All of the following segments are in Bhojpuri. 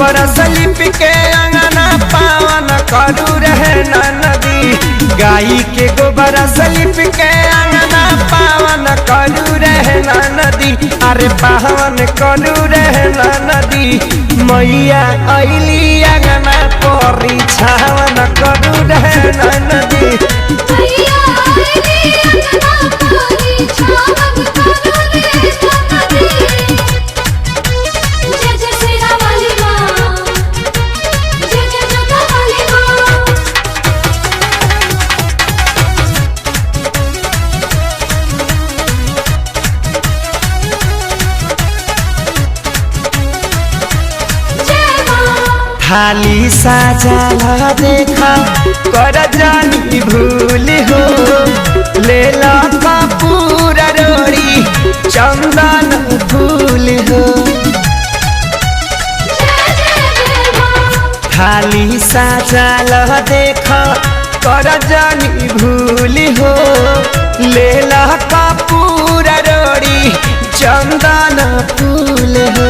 गोबर सलिप के अंगना पावन करू रहे नदी। गाई के गोबर सलिप के अंगना पावन करू रहे नदी। अरे पावन करू रहे नदी। मैया अली अंगना परी छावन करू रहे नदी। थाली साजा देखा कर जानी भूल हो। ले ला कपूर रोड़ी चंदन फूल हो। थाली साजा देखा कर जानी भूल हो। ले ला कपूर रोड़ी चंदन फूल हो।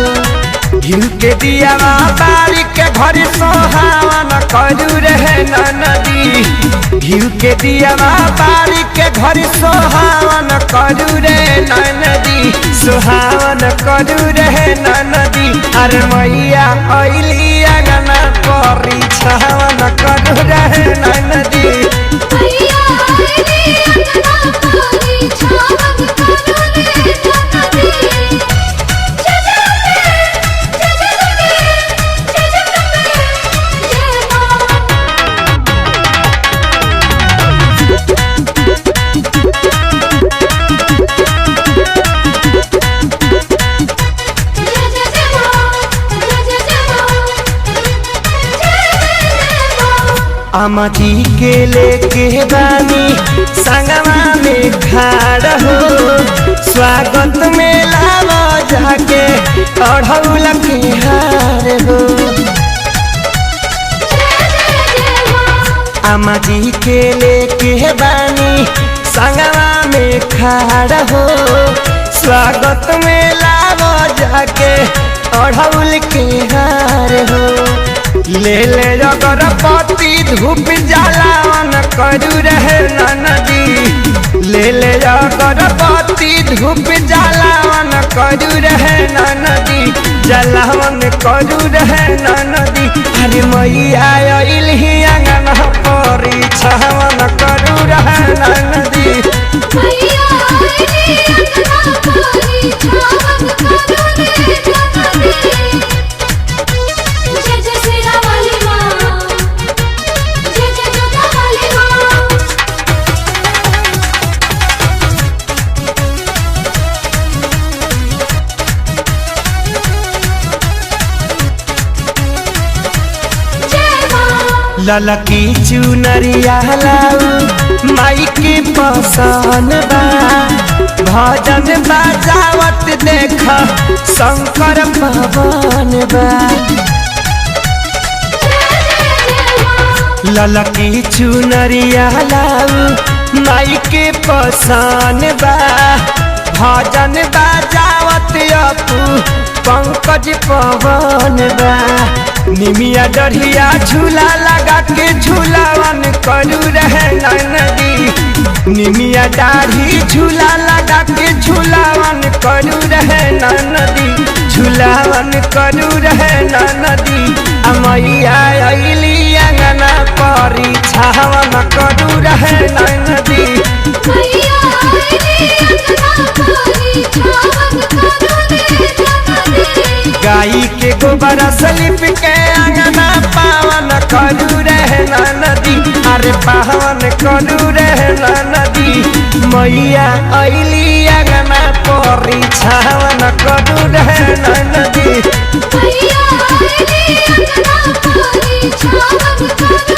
घिउ के दिया बारी के घर सोहावन करू रहे नदी। घिउ के दिया बारी के घर सोहावन करू रहे नदी। सोहावन करू रहे नदी। अरे मैया अली अंगना परी छावन करू रहे नदी। अमती के लेके बानी संगमा में खड़ा हो। स्वागत में लावा जाके अढ़ौल के हार हो। अमती के लेके बानी संगमा में खड़ा हो। स्वागत में लावा जाके अढ़ौल के हार हो। ले ले अगरबत्ती धूप जलावन करू रहे नदी। ले ले अगरबत्ती धूप जलावन करू रहे नदी। जलावन करू रहे नदी। अरे मैया अइली अंगना परी छावन करू रहे नदी। ललकी चुनरिया लाऊ माई के पसंद बा। भजन बजावत देखा शंकर भवन बा। ललकी चुनरिया लाऊ माई के पसंद बा। भजन बजावत अपू पंकज पवन बा। निमिया डढ़िया झूला लगा के झूलावन करू रहे नदी। निमिया दाढ़ी झूला लगा के झूलावन करू रहे नदी। झूलावन करू रहे नदी। मैया अइली अंगना परी छावन करू रहे नदी। गाई के गोबर सलिप के अंगना पावन करू रहे नदी। अरे पावन करू रहे नदी। मैया अइली अंगना परी छावन करू रहे नदी। मैया अइली अंगना परी छावन करू